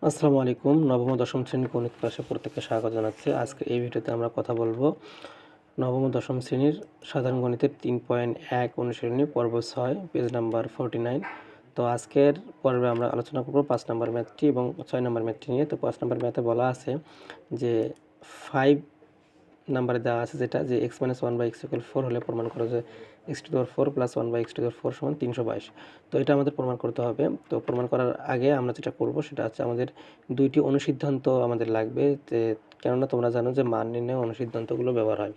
আসসালামু আলাইকুম। নবম ও দশম শ্রেণীর গণিত ক্লাসে প্রত্যেককে স্বাগত জানাচ্ছি। আজকে এই ভিডিওতে আমরা কথা বলবো নবম ও দশম শ্রেণীর সাধারণ গণিতের 3.1 অনুশীলনী পর্ব 6 পেজ নাম্বার 49। তো আজকের পর্বে আমরা আলোচনা করব 5 নম্বর ম্যাথটি এবং 6 নম্বর ম্যাথটি নিয়ে। তো 5 নম্বর ম্যাথে বলা আছে যে 5 নাম্বারে দেওয়া আছে যেটা যে x - 1/x = 4 হলে প্রমাণ করো যে x⁴ + 1/x⁴ = 322। তো এটা আমাদের প্রমাণ করতে হবে। তো প্রমাণ করার আগে আমরা যেটা করব সেটা হচ্ছে আমাদের দুইটি অনুসিদ্ধান্ত আমাদের লাগবে, যে কেননা তোমরা জানো যে মান নির্ণয়ে অনুসিদ্ধান্তগুলো ব্যবহার হয়।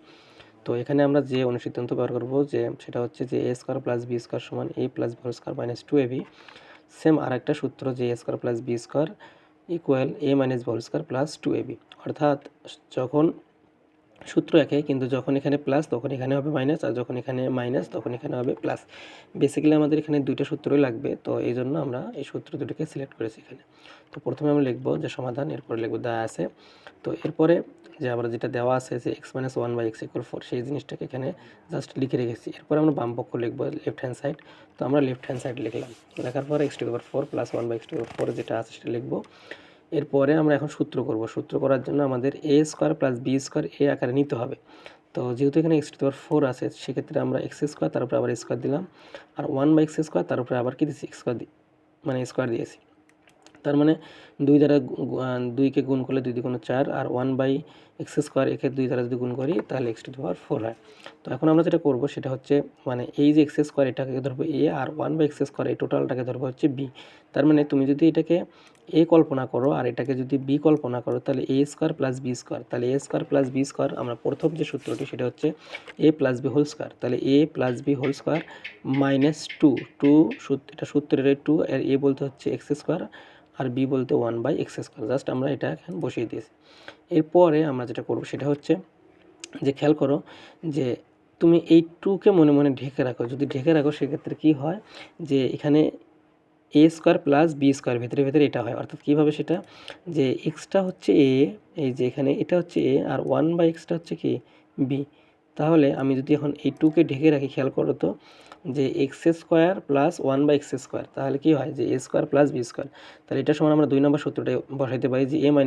তো এখানে আমরা যে অনুসিদ্ধান্ত ব্যবহার করব যে সেটা হচ্ছে যে a² + b² = a + b² - 2ab। Same আরেকটা সূত্র যে a² + b² = a - b² + 2ab। অর্থাৎ যখন সূত্র একই, কিন্তু যখন এখানে প্লাস তখন এখানে হবে মাইনাস, আর যখন এখানে মাইনাস তখন এখানে হবে প্লাস। বেসিক্যালি আমাদের এখানে দুইটা সূত্রই লাগবে, তো এই জন্য আমরা এই সূত্র দুটোকে সিলেক্ট করেছি এখানে। তো প্রথমে আমরা লিখবো যে সমাধান, এরপরে লিখবো দেওয়া আছে। তো এরপরে যে আমরা যেটা দেওয়া আছে যে x - 1/x = 4 সেই জিনিসটাকে এখানে জাস্ট লিখে রেখেছি। এরপরে আমরা বাম পক্ষ লিখবো লেফট হ্যান্ড সাইড। তো আমরা লেফট হ্যান্ড সাইড লিখলাম। লেখার পরে x⁴ + 1/x⁴ যেটা আছে সেটা লিখবো। এরপরে আমরা এখন সূত্র করব। সূত্র করার জন্য আমাদের a² + b² এই আকারে নিতে হবে। তো যেহেতু এখানে x⁴ আছে সেক্ষেত্রে আমরা x² তার উপরে আবার স্কোয়ার দিলাম, আর 1/x² তার উপরে আবার কি দিয়েছি মানে স্কোয়ার দিয়েছি। তার মানে 2 দ্বারা 2কে গুণ করলে 2 × 4, আর 1/x² একে 2 দ্বারা যদি গুণ করি তাহলে x⁴ হয়। তো এখন আমরা যেটা করব সেটা হচ্ছে মানে এই যে x² এটাকে ধরবো a, আর 1/x² এই টোটালটাকে ধরবো হচ্ছে b। তার মানে তুমি যদি এটাকে a কল্পনা করো আর এটাকে যদি b কল্পনা করো তাহলে a² + b², তাহলে a² + b² আমরা প্রথম যে সূত্রটি সেটা হচ্ছে a + b² তাহলে a + b² - 2 এটা সূত্রের 2, আর a বলতে হচ্ছে x² আর b বলতে 1/x²। জাস্ট আমরা এটা এখন বসিয়ে দিয়েছি। এরপরে আমরা যেটা করব সেটা হচ্ছে যে খেয়াল করো যে তুমি এই 2কে মনে মনে ঢেকে রাখো। যদি ঢেকে রাখো সেক্ষেত্রে কি হয় যে এখানে a² + b² ভেতরে ভেতরে এটা হয়। অর্থাৎ কীভাবে সেটা, যে এক্সটা হচ্ছে a, এই যে এখানে এটা হচ্ছে a, আর 1/x টা হচ্ছে কি b। তাহলে আমি যদি এখন এই 2কে ঢেকে রাখি, খেয়াল করো তো যে x² + 1/x², তাহলে কি হয় যে a² + b²। তাহলে এটা সমান আমরা 2 নম্বর সূত্রটা বসাইতে পারি যে a - b²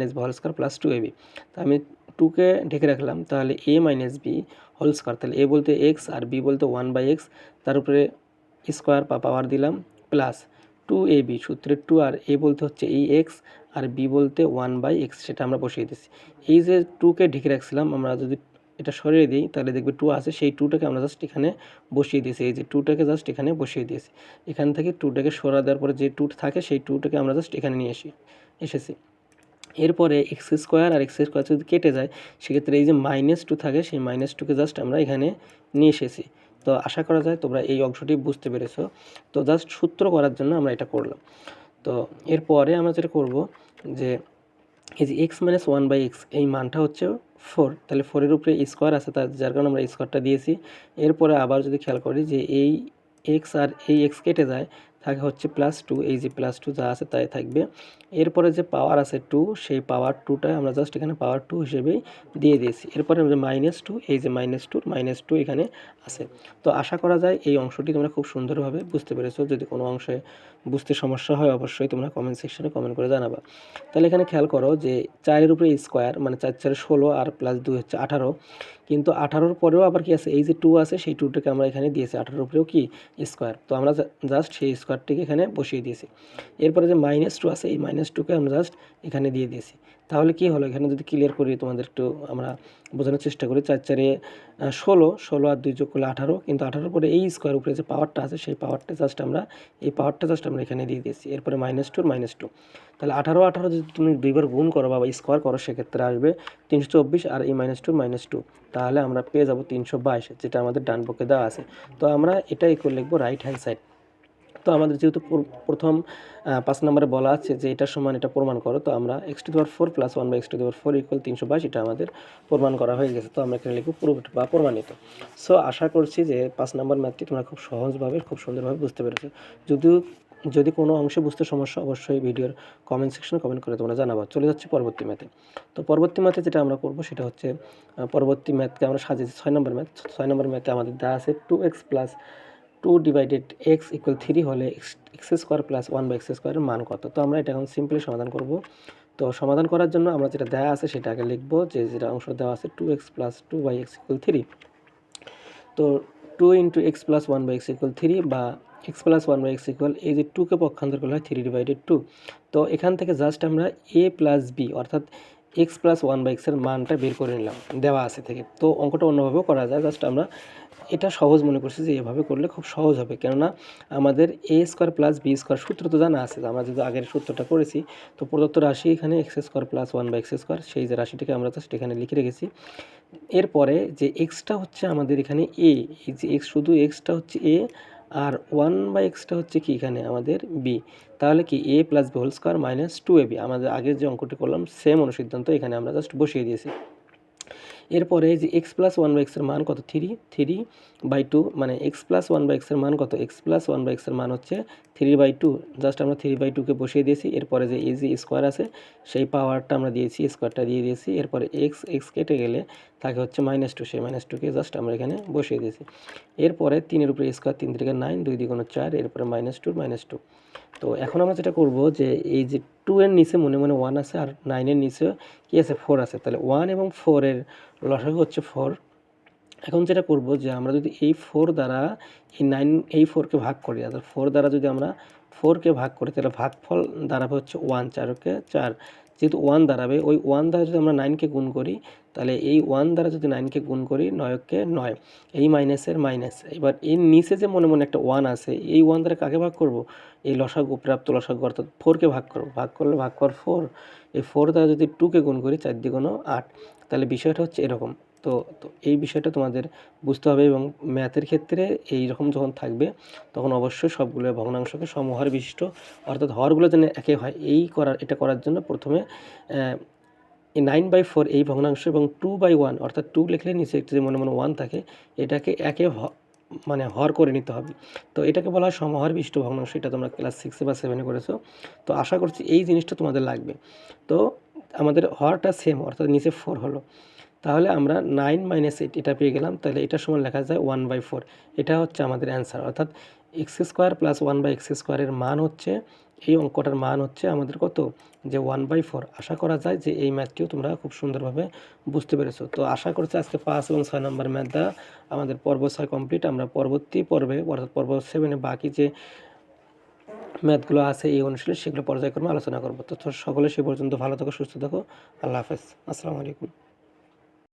+ 2ab। তা আমি 2কে ঢেকে রাখলাম, তাহলে a - b² তাহলে a বলতে x আর b বলতে 1/x, তার উপরে স্কোয়ার বা পাওয়ার দিলাম প্লাস 2ab সূত্রের 2, আর a বলতে হচ্ছে এই x আর b বলতে 1/x, সেটা আমরা বসিয়ে দিচ্ছি। এই যে 2কে ঢেকে রাখছিলাম, আমরা যদি এটা সরিয়ে দিই তাহলে দেখবে 2 আছে, সেই 2টাকে আমরা জাস্ট এখানে বসিয়ে দিয়েছি। এই যে 2টাকে জাস্ট এখানে বসিয়ে দিয়েছি। এখান থেকে 2টাকে সরা দেওয়ার পরে যে 2 থাকে সেই 2টাকে আমরা জাস্ট এখানে নিয়ে এসেছি। এরপরে x² আর x² যদি কেটে যায় সেক্ষেত্রে এই যে -2 থাকে, সেই -2কে জাস্ট আমরা এখানে নিয়ে এসেছি। তো আশা করা যায় তোমরা এই অংশটি বুঝতে পেরেছো। তো জাস্ট সূত্র করার জন্য আমরা এটা করলাম। তো এরপরে আমরা যেটা করব যে এই যে x - 1/x এই মানটা হচ্ছে 4, তাহলে 4 এর উপরে স্কোয়ার আছে, যার কারণে আমরা স্কোয়ারটা দিয়েছি। এরপরে আবার যদি খেয়াল করি যে এই x আর এই x কেটে যায়, থাকে হচ্ছে +2, এই যে +2 যা আছে তাই থাকবে। এরপরে যে পাওয়ার আছে 2, সেই পাওয়ার 2টা আমরা জাস্ট এখানে পাওয়ার 2 হিসেবেই দিয়ে দিয়েছি। এরপরে আমরা -2, এই যে -2 এখানে আছে। তো আশা করা যায় এই অংশটি তোমরা খুব সুন্দরভাবে বুঝতে পেরেছো। যদি কোনো অংশে বুঝতে সমস্যা হয় অবশ্যই তোমরা কমেন্ট সেকশনে কমেন্ট করে জানাবা। তাহলে এখানে খেয়াল করো যে 4 এর উপরে স্কোয়ার মানে 4 × 4 = 16, আর +2 হচ্ছে 18। কিন্তু 18-র পরেও আবার কি আছে, এই যে 2 আছে সেই 2টাকে আমরা এখানে দিয়েছি, 18-র উপরেও কি স্কোয়ার। তো আমরা জাস্ট সেই স্কোয়ারটিকে এখানে বসিয়ে দিয়েছি। এরপরে যে -2 আছে এই -2কে আমরা জাস্ট এখানে দিয়ে দিয়েছি। তাহলে কি হলো, এখানে যদি ক্লিয়ার করি তোমাদের একটু আমরা বোঝানোর চেষ্টা করি। 4 × 4 = 16, 16 আর 2 যোগ করলে 18, কিন্তু 18-র পরে এই স্কোয়ার উপরে যে পাওয়ারটা আছে সেই পাওয়ারটা জাস্ট আমরা এখানে দিয়ে দিয়েছি। এরপরে -2 তাহলে 18 18 যদি তুমি 2 বার গুণ করো বা স্কোয়ার করো সেক্ষেত্রে আসবে 324, আর এই -2 তাহলে আমরা পেয়ে যাব 322, যেটা আমাদের ডান পক্ষে দেওয়া আছে। তো আমরা এটা ইকুয়াল লিখবো রাইট হ্যান্ড সাইড। তো আমাদের যেহেতু প্রথম 5 নম্বরে বলা আছে যে এটার সমান এটা প্রমাণ করো, তো আমরা x⁴ + 1/x⁴ = 322, এটা আমাদের প্রমাণ করা হয়ে গেছে। তো আমরা এখানে লিখব প্রুভড বা প্রমাণিত। সো আশা করছি যে 5 নম্বর ম্যাথটি তোমরা খুব সহজভাবে খুব সুন্দরভাবে বুঝতে পেরেছো। যদিও যদি কোনো অংশে বুঝতে সমস্যা অবশ্যই ভিডিওর কমেন্ট সেকশনে কমেন্ট করে তোমরা জানাবা। চলে যাচ্ছি পরবর্তী ম্যাথে। তো পরবর্তী ম্যাথে যেটা আমরা করব সেটা হচ্ছে পরবর্তী ম্যাথকে আমরা সাজিয়েছি 6 নম্বর ম্যাথ। 6 নম্বর ম্যাথে আমাদের দেওয়া আছে 2x + 2/x = 3 হলে x² + 1/x² এর মান কত? তো আমরা এটা এখন সিম্পলি সমাধান করব। তো সমাধান করার জন্য আমরা যেটা দেওয়া আছে সেটা আগে লিখব, যেটা অংশ দেওয়া আছে 2x + 2/x = 3। তো 2 × x + 1/x = 3 বা x + 1/x এই যে 2 কে পক্ষান্তর করলে হয় 3/2। তো এখান থেকে জাস্ট আমরা a + b অর্থাৎ x + 1/x এর মানটা বের করে নিলাম দেওয়া আছে থেকে। তো অঙ্কটা অন্যভাবেও করা যায়, জাস্ট আমরা এটা সহজ মনে করছি যে এভাবে করলে খুব সহজ হবে, কেননা আমাদের a² + b² সূত্র তো জানা আছে। আমরা যদি আগের সূত্রটা করেছি, তো প্রদত্ত রাশি এখানে x² + 1/x², সেই যে রাশিটাকে আমরা জাস্ট এখানে লিখে রেখেছি। এরপরে যে এক্সটা হচ্ছে আমাদের এখানে এ, এই যে এক্স, শুধু এক্সটা হচ্ছে এ আর 1/xটা হচ্ছে কি এখানে আমাদের বি। তাহলে কি a + b² - 2ab, আমাদের আগের যে অঙ্কটি করলাম সেম অনুসিদ্ধান্ত এখানে আমরা জাস্ট বসিয়ে দিয়েছি। এরপরে যে x + 1/x এর মান কত? 3/2, মানে x + 1/x এর মান কত? x + 1/x এর মান হচ্ছে 3/2। জাস্ট আমরা 3/2কে বসিয়ে দিয়েছি। এরপরে যে এই যে স্কোয়ার আছে সেই পাওয়ারটা আমরা দিয়েছি, স্কোয়ারটা দিয়ে দিয়েছি। এরপরে x কেটে গেলে থাকে হচ্ছে -2, সেই -2কে জাস্ট আমরা এখানে বসিয়ে দিয়েছি। এরপরে 3 এর উপরে স্কোয়ার, 3 × 9, 2 × 4, এরপরে -2। তো এখন আমরা যেটা করব যে এই যে 2 এর নিচে মনে মনে 1 আছে আর 9 এর নিচে কি আছে? 4 আছে। তাহলে 1 এবং 4 এর লসাগু হচ্ছে 4। এখন যেটা করব যে আমরা যদি এই 4 দ্বারা এই 4কে ভাগ করি, অর্থাৎ 4 দ্বারা যদি আমরা 4কে ভাগ করি তাহলে ভাগফল দাঁড়াবে হচ্ছে 1, 4কে 4, যেহেতু 1 দাঁড়াবে, ওই 1 দ্বারা যদি আমরা 9কে গুণ করি, তাহলে এই 1 দ্বারা যদি 9কে গুণ করি, 9কে 9, এই মাইনাসের মাইনাস। এবার এর নিচে যে মনে মনে একটা 1 আছে, এই 1 দ্বারা কাকে ভাগ করব? এই লসাগু, প্রাপ্ত লসাগু অর্থাৎ 4কে ভাগ করব। ভাগ করলে ভাগফল 4, এই 4 দ্বারা যদি 2কে গুণ করি, 4 × 8, তাহলে বিষয়টা হচ্ছে এরকম। তো এই বিষয়টা তোমাদের বুঝতে হবে, এবং ম্যাথের ক্ষেত্রে এই রকম যখন থাকবে তখন অবশ্যই সবগুলো ভগ্নাংশকে সমহর বিশিষ্ট, অর্থাৎ হরগুলো যেন একে হয়, এটা করার জন্য প্রথমে এই 9/4 এই ভগ্নাংশ এবং 2/1 অর্থাৎ 2 লিখলে নিচে একটি যে মনে মনে 1 থাকে, এটাকে একে মানে হর করে নিতে হবে। তো এটাকে বলা হয় সমহর বিশিষ্ট ভগ্নাংশ। এটা তোমরা ক্লাস 6 বা 7 করেছো। তো আশা করছি এই জিনিসটা তোমাদের লাগবে। তো আমাদের হরটা সেম, অর্থাৎ নিচে 4 হলো। তাহলে আমরা 9 - 8 এটা পেয়ে গেলাম। তাহলে এটার সমান লেখা যায় 1/4। এটা হচ্ছে আমাদের অ্যান্সার, অর্থাৎ x² + 1/x² এর মান হচ্ছে, এই অঙ্কটার মান হচ্ছে আমাদের কত? যে 1/4। আশা করা যায় যে এই ম্যাথটিও তোমরা খুব সুন্দরভাবে বুঝতে পেরেছো। তো আশা করছি আজকে 5 এবং 6 নম্বর ম্যাথ দ্বারা আমাদের পর্ব 6 কমপ্লিট। আমরা পরবর্তী পর্বে, অর্থাৎ পর্ব 7-এ বাকি যে ম্যাথগুলো আছে এই অনুশীলন, সেগুলো পর্যায়ক্রমে আলোচনা করব। তো সকলে সে পর্যন্ত ভালো থাকো, সুস্থ থাকো। আল্লাহ হাফেজ। আসসালামু আলাইকুম।